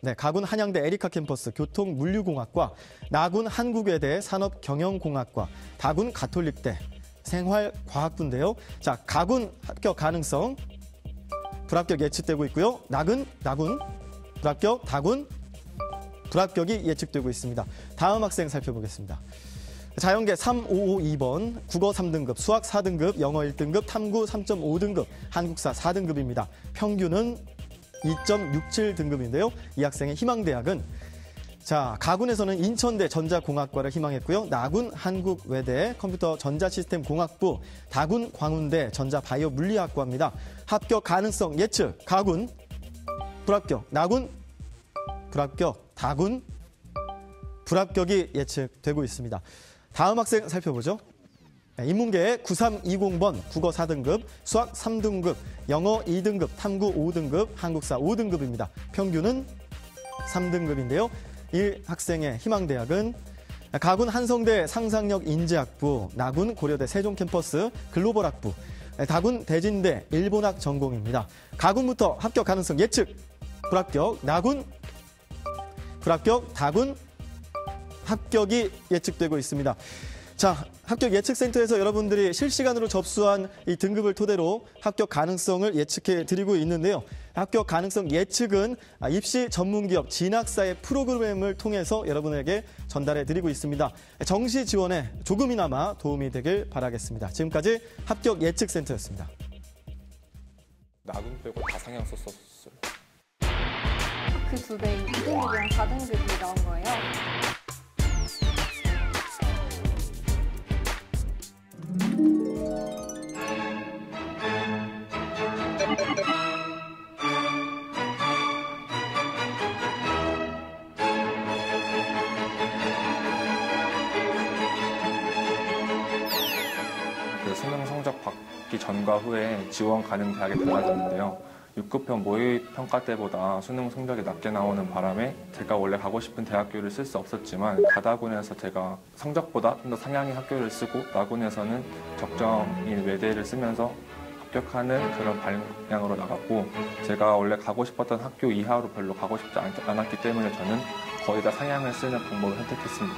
네, 가군 한양대 에리카 캠퍼스 교통물류공학과, 나군 한국외대 산업경영공학과, 다군 가톨릭대 생활과학부인데요. 자, 가군 합격 가능성 불합격 예측되고 있고요. 나군 불합격, 다군 불합격이 예측되고 있습니다. 다음 학생 살펴보겠습니다. 자연계 3552번 국어 3등급, 수학 4등급, 영어 1등급, 탐구 3.5등급, 한국사 4등급입니다. 평균은 2.67등급인데요. 이 학생의 희망대학은 자, 가군에서는 인천대 전자공학과를 희망했고요. 나군 한국외대 컴퓨터 전자시스템 공학부, 다군 광운대 전자바이오 물리학과입니다. 합격 가능성 예측 가군 불합격, 나군 불합격, 다군 불합격이 예측되고 있습니다. 다음 학생 살펴보죠. 인문계 9320번 국어 4등급, 수학 3등급, 영어 2등급, 탐구 5등급, 한국사 5등급입니다. 평균은 3등급인데요. 이 학생의 희망대학은 가군 한성대 상상력 인재학부, 나군 고려대 세종캠퍼스 글로벌학부, 다군 대진대 일본학 전공입니다. 가군부터 합격 가능성 예측 불합격, 나군 불합격, 다군 합격이 예측되고 있습니다. 자, 합격 예측센터에서 여러분들이 실시간으로 접수한 이 등급을 토대로 합격 가능성을 예측해 드리고 있는데요. 합격 가능성 예측은 입시 전문기업 진학사의 프로그램을 통해서 여러분에게 전달해 드리고 있습니다. 정시 지원에 조금이나마 도움이 되길 바라겠습니다. 지금까지 합격 예측센터였습니다. 나군 빼고 다 상향 썼었어요. 그 2배인 2등급이랑 4등급이 나온 거예요. 수능 성적 받기 전과 후에 지원 가능 대학이 달라졌는데요. 6급형 모의평가 때보다 수능 성적이 낮게 나오는 바람에 제가 원래 가고 싶은 대학교를 쓸 수 없었지만 가다군에서 제가 성적보다 좀 더 상향의 학교를 쓰고 나군에서는 적정인 외대를 쓰면서 합격하는 그런 방향으로 나갔고, 제가 원래 가고 싶었던 학교 이하로 별로 가고 싶지 않았기 때문에 저는 거의 다 상향을 쓰는 방법을 선택했습니다.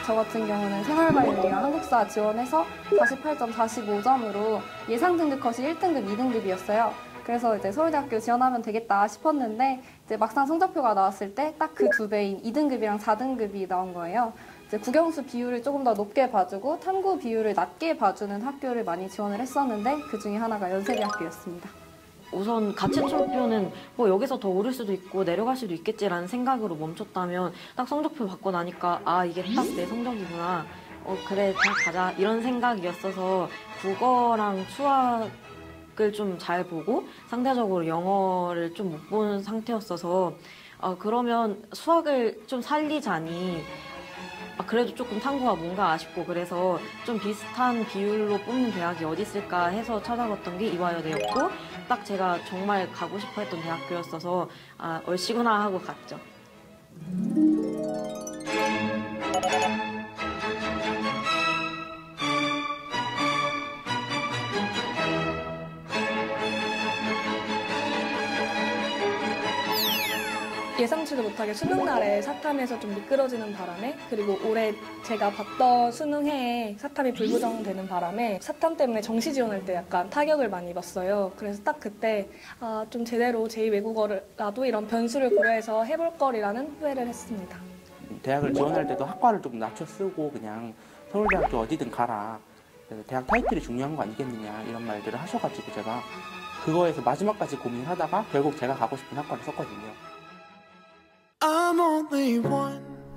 저 같은 경우는 생활관리랑 한국사 지원해서 48.45점으로 예상 등급 컷이 1등급, 2등급이었어요. 그래서 이제 서울대학교 지원하면 되겠다 싶었는데 이제 막상 성적표가 나왔을 때 딱 그 2배인 2등급이랑 4등급이 나온 거예요. 이제 국영수 비율을 조금 더 높게 봐주고 탐구 비율을 낮게 봐주는 학교를 많이 지원을 했었는데 그 중에 하나가 연세대학교였습니다. 우선 가채점표는 뭐 여기서 더 오를 수도 있고 내려갈 수도 있겠지라는 생각으로 멈췄다면 딱 성적표 받고 나니까 아 이게 딱 내 성적이구나. 그래 다 가자 이런 생각이었어서 국어랑 수학을 좀 잘 보고 상대적으로 영어를 좀 못 보는 상태였어서 그러면 수학을 좀 살리자니 그래도 조금 탐구가 뭔가 아쉽고 그래서 좀 비슷한 비율로 뽑는 대학이 어디 있을까 해서 찾아봤던 게 이화여대였고 딱 제가 정말 가고 싶어 했던 대학교였어서 얼씨구나 하고 갔죠. 예상치도 못하게 수능날에 사탐에서 좀 미끄러지는 바람에, 그리고 올해 제가 봤던 수능해에 사탐이 불구정되는 바람에 사탐 때문에 정시 지원할 때 약간 타격을 많이 입었어요. 그래서 딱 그때 좀 제대로 제2외국어라도 이런 변수를 고려해서 해볼 거리라는 후회를 했습니다. 대학을 지원할 때도 학과를 좀 낮춰 쓰고 그냥 서울대학교 어디든 가라. 그래서 대학 타이틀이 중요한 거 아니겠느냐 이런 말들을 하셔가지고 제가 그거에서 마지막까지 고민하다가 결국 제가 가고 싶은 학과를 썼거든요.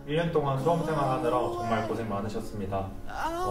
1년 동안 수험생활하느라 정말 고생 많으셨습니다.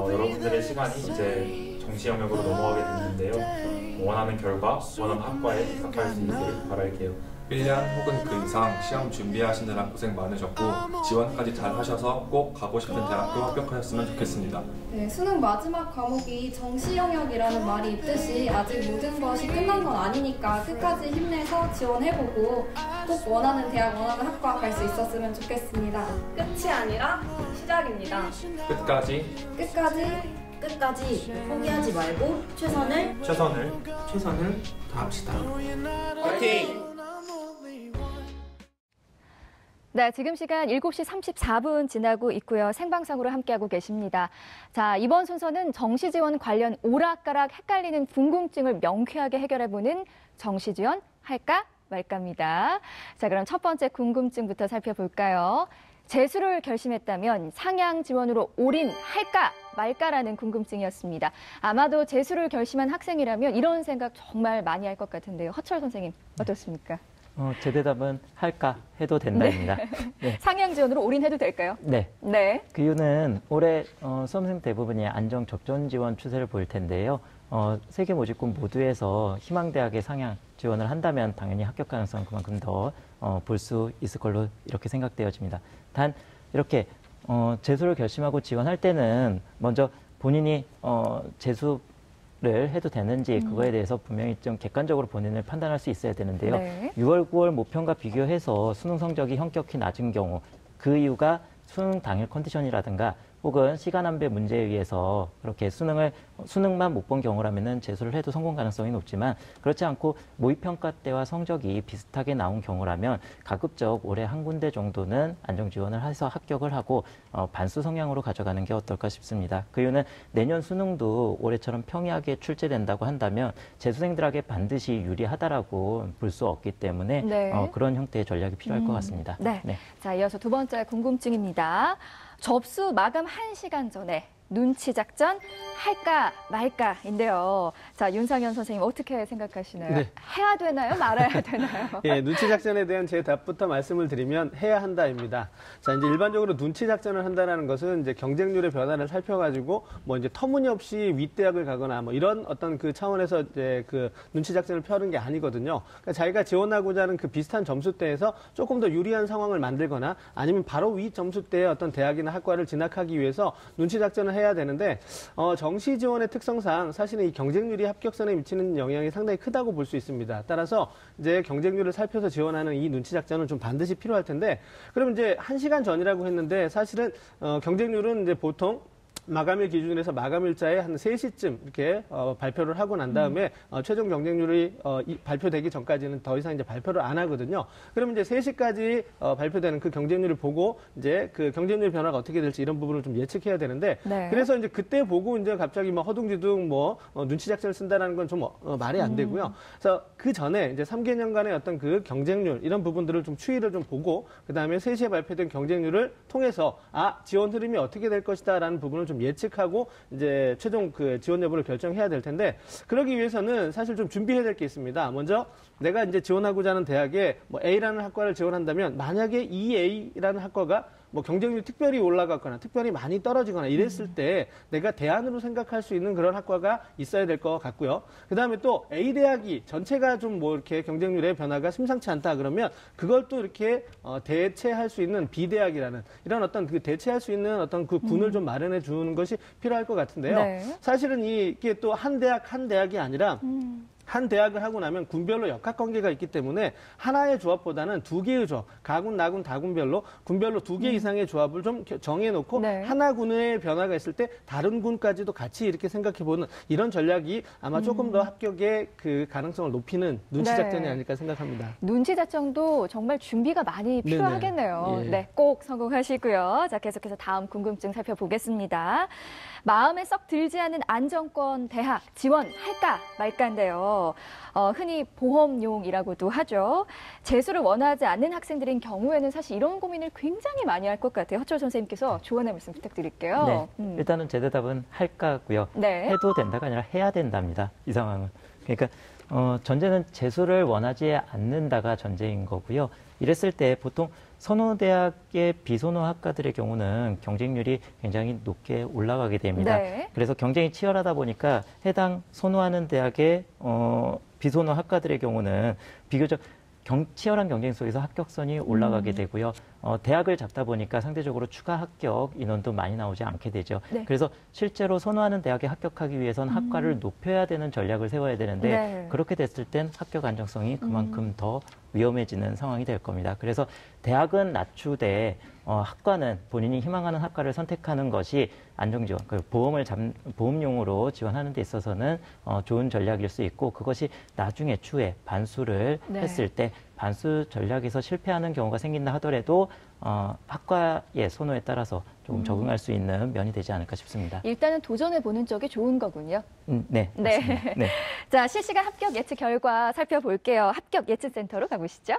여러분들의 시간이 이제 정시 영역으로 넘어가게 됐는데요. 원하는 결과, 원하는 학과에 입학할 수 있기를 바랄게요. 1년 혹은 그 이상 시험 준비하시느라 고생 많으셨고 지원까지 잘 하셔서 꼭 가고 싶은 대학교 합격하셨으면 좋겠습니다. 네, 수능 마지막 과목이 정시 영역이라는 말이 있듯이 아직 모든 것이 끝난 건 아니니까 끝까지 힘내서 지원해보고 꼭 원하는 대학, 원하는 학과 갈 수 있었으면 좋겠습니다. 끝이 아니라 시작입니다. 끝까지 포기하지 말고 최선을 다합시다. 화이팅! 네, 지금 시간 7시 34분 지나고 있고요. 생방송으로 함께하고 계십니다. 자, 이번 순서는 정시 지원 관련 오락가락 헷갈리는 궁금증을 명쾌하게 해결해보는 정시 지원 할까 말까입니다. 자, 그럼 첫 번째 궁금증부터 살펴볼까요? 재수를 결심했다면 상향 지원으로 올인할까 말까라는 궁금증이었습니다. 아마도 재수를 결심한 학생이라면 이런 생각 정말 많이 할 것 같은데요. 허철 선생님 어떻습니까? 제 대답은 할까 해도 된다입니다. 네. 상향 지원으로 올인해도 될까요? 네. 네. 그 이유는 올해 수험생 대부분이 안정 적전 지원 추세를 보일 텐데요. 세계 모집군 모두에서 희망대학에 상향 지원을 한다면 당연히 합격 가능성은 그만큼 더 볼 수 있을 걸로 이렇게 생각되어집니다. 단 이렇게 재수를 결심하고 지원할 때는 먼저 본인이 재수를 해도 되는지 그거에 대해서 분명히 좀 객관적으로 본인을 판단할 수 있어야 되는데요. 네. 6월, 9월 모평과 비교해서 수능 성적이 현격히 낮은 경우 그 이유가 수능 당일 컨디션이라든가 혹은 시간 안배 문제에 의해서 그렇게 수능만 못 본 경우라면은 재수를 해도 성공 가능성이 높지만 그렇지 않고 모의평가 때와 성적이 비슷하게 나온 경우라면 가급적 올해 한 군데 정도는 안정 지원을 해서 합격을 하고 반수 성향으로 가져가는 게 어떨까 싶습니다. 그 이유는 내년 수능도 올해처럼 평이하게 출제된다고 한다면 재수생들에게 반드시 유리하다라고 볼 수 없기 때문에 네. 그런 형태의 전략이 필요할 것 같습니다. 네. 자, 이어서 두 번째 궁금증입니다. 접수 마감 1시간 전에 눈치 작전 할까 말까인데요. 자, 윤상현 선생님 어떻게 생각하시나요? 네. 해야 되나요? 말아야 되나요? 예, 눈치 작전에 대한 제 답부터 말씀을 드리면 해야 한다입니다. 자, 이제 일반적으로 눈치 작전을 한다는 것은 이제 경쟁률의 변화를 살펴가지고 뭐 이제 터무니없이 윗대학을 가거나 뭐 이런 어떤 그 차원에서 이제 그 눈치 작전을 펴는 게 아니거든요. 그러니까 자기가 지원하고자 하는 그 비슷한 점수대에서 조금 더 유리한 상황을 만들거나 아니면 바로 위 점수대의 어떤 대학이나 학과를 진학하기 위해서 눈치 작전을 해야 되는데 정시 지원의 특성상 사실은 이 경쟁률이 합격선에 미치는 영향이 상당히 크다고 볼 수 있습니다. 따라서 이제 경쟁률을 살펴서 지원하는 이 눈치 작전은 좀 반드시 필요할 텐데 그러면 이제 1시간 전이라고 했는데 사실은 경쟁률은 이제 보통 마감일 기준에서 마감일자에 한 3시쯤 이렇게 발표를 하고 난 다음에 최종 경쟁률이 발표되기 전까지는 더 이상 이제 발표를 안 하거든요. 그러면 이제 3시까지 발표되는 그 경쟁률을 보고 이제 그 경쟁률 변화가 어떻게 될지 이런 부분을 좀 예측해야 되는데 네. 그래서 이제 그때 보고 이제 갑자기 뭐 허둥지둥 뭐 눈치 작전을 쓴다라는 건 좀 말이 안 되고요. 그래서 그 전에 이제 3개년간의 어떤 그 경쟁률 이런 부분들을 좀 추이를 좀 보고 그 다음에 3시에 발표된 경쟁률을 통해서 지원 흐름이 어떻게 될 것이다라는 부분을 좀 예측하고 이제 최종 그 지원 여부를 결정해야 될 텐데 그러기 위해서는 사실 좀 준비해야 될 게 있습니다. 먼저 내가 이제 지원하고자 하는 대학에 뭐 A라는 학과를 지원한다면 만약에 이 A라는 학과가 뭐 경쟁률이 특별히 올라갔거나 특별히 많이 떨어지거나 이랬을 때 내가 대안으로 생각할 수 있는 그런 학과가 있어야 될 것 같고요. 그 다음에 또 A 대학이 전체가 좀 뭐 이렇게 경쟁률의 변화가 심상치 않다 그러면 그걸 또 이렇게 대체할 수 있는 B 대학이라는 이런 어떤 그 대체할 수 있는 어떤 그 군을 좀 마련해 주는 것이 필요할 것 같은데요. 네. 사실은 이게 또 한 대학이 아니라 한 대학을 하고 나면 군별로 역학관계가 있기 때문에 하나의 조합보다는 두 개의 조합, 가군, 나군, 다군별로 군별로 2개 이상의 조합을 좀 정해놓고 네. 하나 군의 변화가 있을 때 다른 군까지도 같이 이렇게 생각해보는 이런 전략이 아마 조금 더 합격의 그 가능성을 높이는 눈치 네. 작전이 아닐까 생각합니다. 눈치 작전도 정말 준비가 많이 필요하겠네요. 예. 네, 꼭 성공하시고요. 자, 계속해서 다음 궁금증 살펴보겠습니다. 마음에 썩 들지 않은 안정권 대학 지원할까 말까인데요. 흔히 보험용이라고도 하죠. 재수를 원하지 않는 학생들인 경우에는 사실 이런 고민을 굉장히 많이 할 것 같아요. 허철 선생님께서 조언의 말씀 부탁드릴게요. 네, 일단은 제 대답은 할까고요. 네. 해도 된다가 아니라 해야 된답니다. 이 상황은. 그러니까 전제는 재수를 원하지 않는다가 전제인 거고요. 이랬을 때 보통 선호대학의 비선호 학과들의 경우는 경쟁률이 굉장히 높게 올라가게 됩니다. 네. 그래서 경쟁이 치열하다 보니까 해당 선호하는 대학의 비선호 학과들의 경우는 비교적 치열한 경쟁 속에서 합격선이 올라가게 되고요. 대학을 잡다 보니까 상대적으로 추가 합격 인원도 많이 나오지 않게 되죠. 네. 그래서 실제로 선호하는 대학에 합격하기 위해서는 학과를 높여야 되는 전략을 세워야 되는데 네. 그렇게 됐을 땐 합격 안정성이 그만큼 더 위험해지는 상황이 될 겁니다. 그래서 대학은 낮추되 학과는 본인이 희망하는 학과를 선택하는 것이 안정지원, 보험용으로 지원하는 데 있어서는 좋은 전략일 수 있고 그것이 나중에 추후에 반수를 네. 했을 때 반수 전략에서 실패하는 경우가 생긴다 하더라도 학과의 선호에 따라서 조금 적응할 수 있는 면이 되지 않을까 싶습니다. 일단은 도전해보는 쪽이 좋은 거군요. 네, 네. 맞습니다. 네. 자, 실시간 합격 예측 결과 살펴볼게요. 합격 예측 센터로 가보시죠.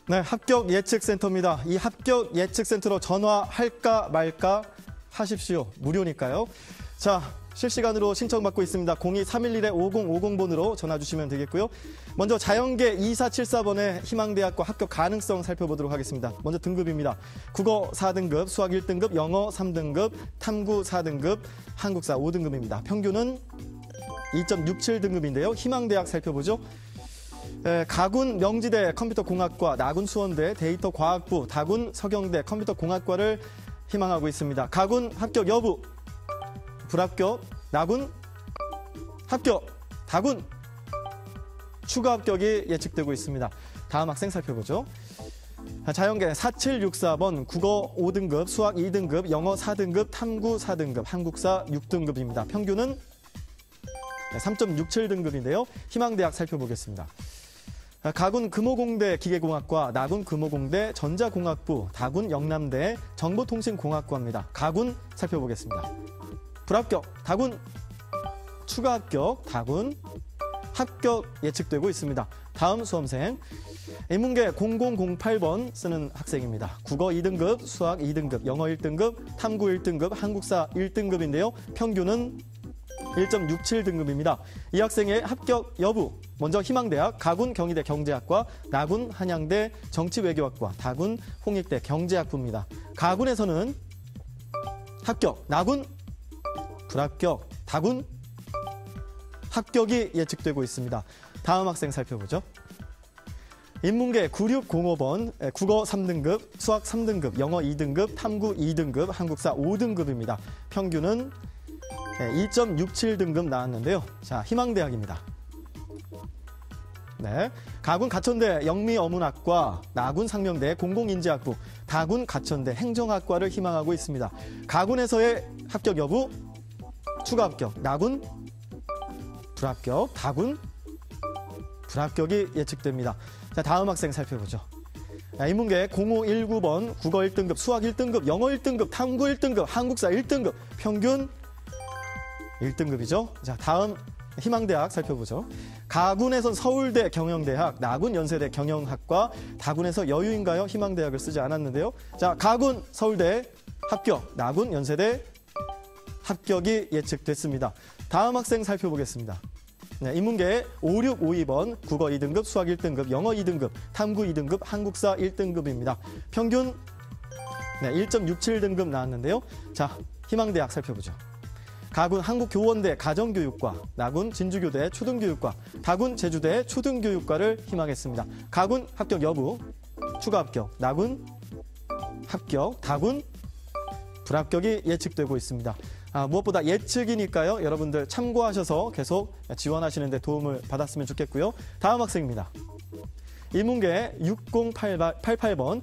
네, 합격 예측센터입니다. 이 합격 예측센터로 전화할까 말까 하십시오. 무료니까요. 자, 실시간으로 신청받고 있습니다. 02-311-5050번으로 전화 주시면 되겠고요. 먼저 자연계 2474번의 희망대학과 합격 가능성 살펴보도록 하겠습니다. 먼저 등급입니다. 국어 4등급, 수학 1등급, 영어 3등급, 탐구 4등급, 한국사 5등급입니다. 평균은 2.67등급인데요. 희망대학 살펴보죠. 가군 명지대 컴퓨터공학과, 나군 수원대 데이터과학부, 다군 서경대 컴퓨터공학과를 희망하고 있습니다. 가군 합격 여부, 불합격, 나군 합격, 다군. 추가 합격이 예측되고 있습니다. 다음 학생 살펴보죠. 자연계 4764번, 국어 5등급, 수학 2등급, 영어 4등급, 탐구 4등급, 한국사 6등급입니다. 평균은 3.67등급인데요. 희망대학 살펴보겠습니다. 가군 금호공대 기계공학과, 나군 금호공대 전자공학부, 다군 영남대 정보통신공학과입니다. 가군 살펴보겠습니다. 불합격, 다군. 추가 합격, 다군. 합격 예측되고 있습니다. 다음 수험생, 인문계 0008번 쓰는 학생입니다. 국어 2등급, 수학 2등급, 영어 1등급, 탐구 1등급, 한국사 1등급인데요. 평균은 1.67등급입니다. 이 학생의 합격 여부, 먼저 희망대학, 가군 경희대 경제학과, 나군 한양대 정치외교학과, 다군 홍익대 경제학부입니다. 가군에서는 합격, 나군, 불합격, 다군, 합격이 예측되고 있습니다. 다음 학생 살펴보죠. 인문계 9605번, 국어 3등급, 수학 3등급, 영어 2등급, 탐구 2등급, 한국사 5등급입니다. 평균은 2.67등급 나왔는데요. 자, 희망대학입니다. 네, 가군 가천대 영미어문학과, 나군 상명대 공공인지학부, 다군 가천대 행정학과를 희망하고 있습니다. 가군에서의 합격 여부, 추가 합격, 나군, 불합격, 다군, 불합격이 예측됩니다. 자, 다음 학생 살펴보죠. 인문계 0519번, 국어 1등급, 수학 1등급, 영어 1등급, 탐구 1등급, 한국사 1등급, 평균 1등급이죠. 자, 다음 희망대학 살펴보죠. 가군에선 서울대 경영대학, 나군 연세대 경영학과, 다군에서 여유인가요? 희망대학을 쓰지 않았는데요. 자, 가군 서울대 합격, 나군 연세대 합격이 예측됐습니다. 다음 학생 살펴보겠습니다. 네, 인문계 5652번, 국어 2등급, 수학 1등급, 영어 2등급, 탐구 2등급, 한국사 1등급입니다. 평균 1.67등급 나왔는데요. 자, 희망대학 살펴보죠. 가군 한국교원대 가정교육과, 나군 진주교대 초등교육과, 다군 제주대 초등교육과를 희망했습니다. 가군 합격 여부, 추가 합격, 나군 합격, 다군 불합격이 예측되고 있습니다. 무엇보다 예측이니까요. 여러분들 참고하셔서 계속 지원하시는 데 도움을 받았으면 좋겠고요. 다음 학생입니다. 인문계 6088번,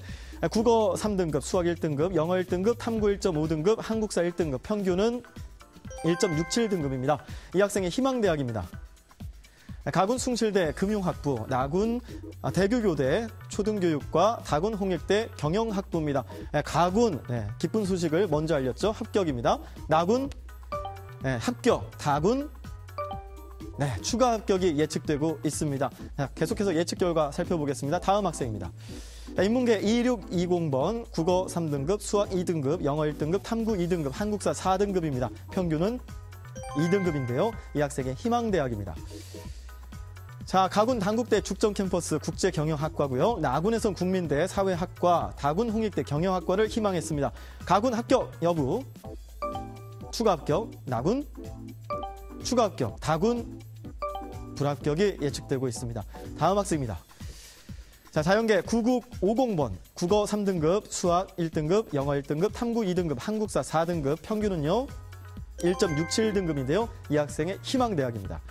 국어 3등급, 수학 1등급, 영어 1등급, 탐구 1.5등급, 한국사 1등급, 평균은 1.67등급입니다. 이 학생의 희망대학입니다. 가군 숭실대 금융학부, 나군 대교교대 초등교육과, 다군 홍익대 경영학부입니다. 가군 기쁜 소식을 먼저 알렸죠. 합격입니다. 나군 합격, 다군 추가 합격이 예측되고 있습니다. 계속해서 예측 결과 살펴보겠습니다. 다음 학생입니다. 인문계 2620번, 국어 3등급, 수학 2등급, 영어 1등급, 탐구 2등급, 한국사 4등급입니다. 평균은 2등급인데요. 이 학생의 희망대학입니다. 자, 가군 단국대 죽전 캠퍼스 국제경영학과고요. 나군에선 국민대 사회학과, 다군 홍익대 경영학과를 희망했습니다. 가군 합격 여부, 추가 합격, 나군 추가 합격, 다군 불합격이 예측되고 있습니다. 다음 학생입니다. 자, 자연계 9950번, 국어 3등급, 수학 1등급, 영어 1등급, 탐구 2등급, 한국사 4등급, 평균은요 1.67등급인데요. 이 학생의 희망대학입니다.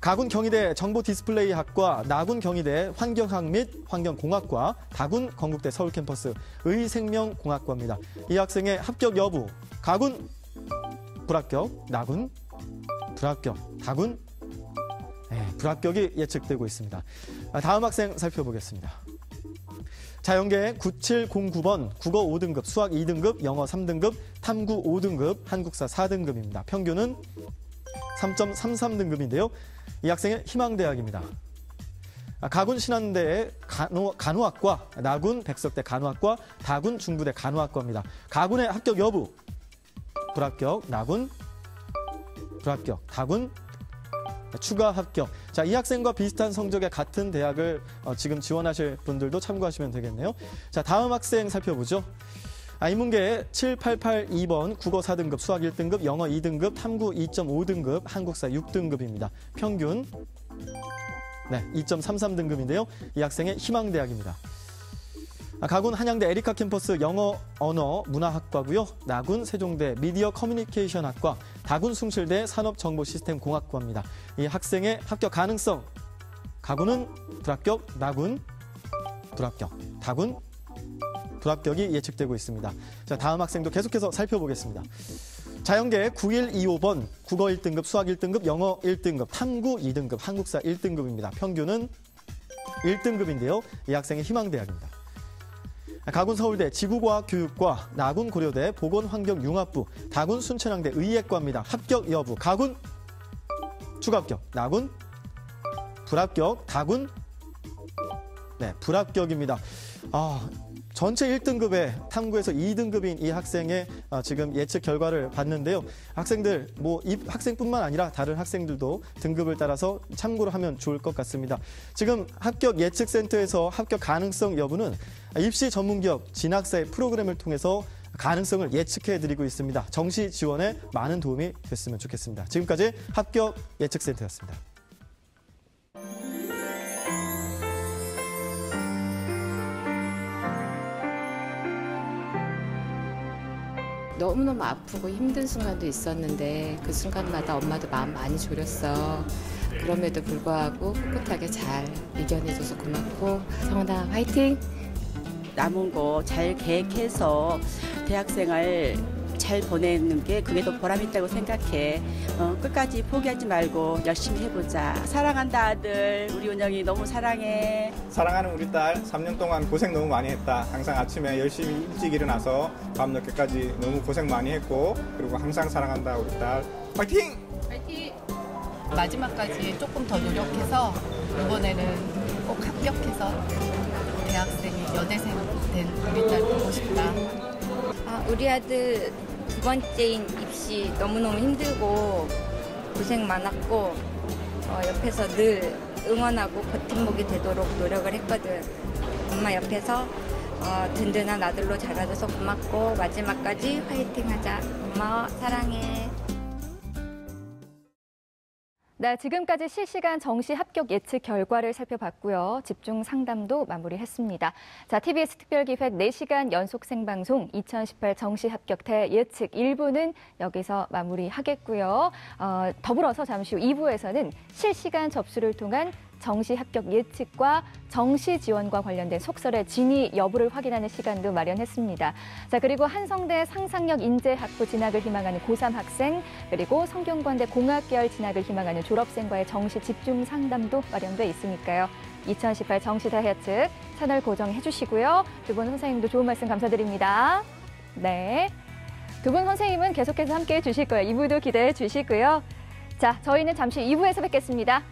가군 경희대 정보디스플레이학과, 나군 경희대 환경학 및 환경공학과, 다군 건국대 서울캠퍼스 의생명공학과입니다. 이 학생의 합격 여부, 가군 불합격, 나군 불합격, 다군 불합격이 예측되고 있습니다. 다음 학생 살펴보겠습니다. 자연계 9709번, 국어 5등급, 수학 2등급, 영어 3등급, 탐구 5등급, 한국사 4등급입니다. 평균은 3.33등급인데요. 이 학생의 희망대학입니다. 가군 신안대의 간호학과, 나군 백석대 간호학과, 다군 중부대 간호학과입니다. 가군의 합격 여부, 불합격, 나군 불합격, 다군 추가 합격. 자, 이 학생과 비슷한 성적의 같은 대학을 지금 지원하실 분들도 참고하시면 되겠네요. 자, 다음 학생 살펴보죠. 인문계 7882번, 국어 4등급, 수학 1등급, 영어 2등급, 탐구 2.5등급, 한국사 6등급입니다. 평균 2.33등급인데요. 이 학생의 희망대학입니다. 가군 한양대 에리카 캠퍼스 영어 언어 문화학과고요. 나군 세종대 미디어 커뮤니케이션학과, 다군 숭실대 산업정보시스템공학과입니다. 이 학생의 합격 가능성, 가군은 불합격, 나군 불합격, 다군 불합격이 예측되고 있습니다. 자, 다음 학생도 계속해서 살펴보겠습니다. 자연계 9125번, 국어 1등급, 수학 1등급, 영어 1등급, 탐구 2등급, 한국사 1등급입니다. 평균은 1등급인데요. 이 학생의 희망대학입니다. 가군 서울대 지구과학교육과, 나군 고려대 보건환경융합부, 다군 순천향대 의예과입니다. 합격 여부, 가군 추가합격, 나군 불합격, 다군 불합격입니다. 전체 1등급에 탐구에서 2등급인 이 학생의 지금 예측 결과를 봤는데요. 학생들, 이 학생뿐만 아니라 다른 학생들도 등급을 따라서 참고를 하면 좋을 것 같습니다. 지금 합격 예측센터에서 합격 가능성 여부는 입시 전문기업 진학사의 프로그램을 통해서 가능성을 예측해드리고 있습니다. 정시 지원에 많은 도움이 됐으면 좋겠습니다. 지금까지 합격 예측센터였습니다. 너무너무 아프고 힘든 순간도 있었는데 그 순간마다 엄마도 마음 많이 졸였어. 그럼에도 불구하고 꿋꿋하게 잘 이겨내줘서 고맙고, 성은아 화이팅! 남은 거 잘 계획해서 대학생활 잘 보내는 게 그게 더 보람 있다고 생각해. 끝까지 포기하지 말고 열심히 해보자. 사랑한다 아들. 우리 은영이 너무 사랑해. 사랑하는 우리 딸 3년 동안 고생 너무 많이 했다. 항상 아침에 열심히 일찍 일어나서 밤늦게까지 너무 고생 많이 했고, 그리고 항상 사랑한다 우리 딸. 화이팅! 화이팅! 마지막까지 조금 더 노력해서 이번에는 꼭 합격해서 대학생이 여대생 된 우리 딸 보고 싶다. 우리 아들 두 번째인 입시 너무너무 힘들고 고생 많았고, 옆에서 늘 응원하고 버팀목이 되도록 노력을 했거든. 엄마 옆에서 든든한 아들로 자라줘서 고맙고, 마지막까지 화이팅하자. 고마워, 사랑해. 네, 지금까지 실시간 정시 합격 예측 결과를 살펴봤고요. 집중 상담도 마무리했습니다. 자, TBS 특별기획 4시간 연속 생방송 2018 정시 합격태 예측 1부는 여기서 마무리하겠고요. 더불어서 잠시 후 2부에서는 실시간 접수를 통한 정시 합격 예측과 정시 지원과 관련된 속설의 진위 여부를 확인하는 시간도 마련했습니다. 자, 그리고 한성대 상상력 인재학부 진학을 희망하는 고3 학생, 그리고 성균관대 공학계열 진학을 희망하는 졸업생과의 정시 집중 상담도 마련돼 있으니까요. 2018 정시대 예측 채널 고정해 주시고요. 두 분 선생님도 좋은 말씀 감사드립니다. 네, 두 분 선생님은 계속해서 함께해 주실 거예요. 2부도 기대해 주시고요. 자, 저희는 잠시 2부에서 뵙겠습니다.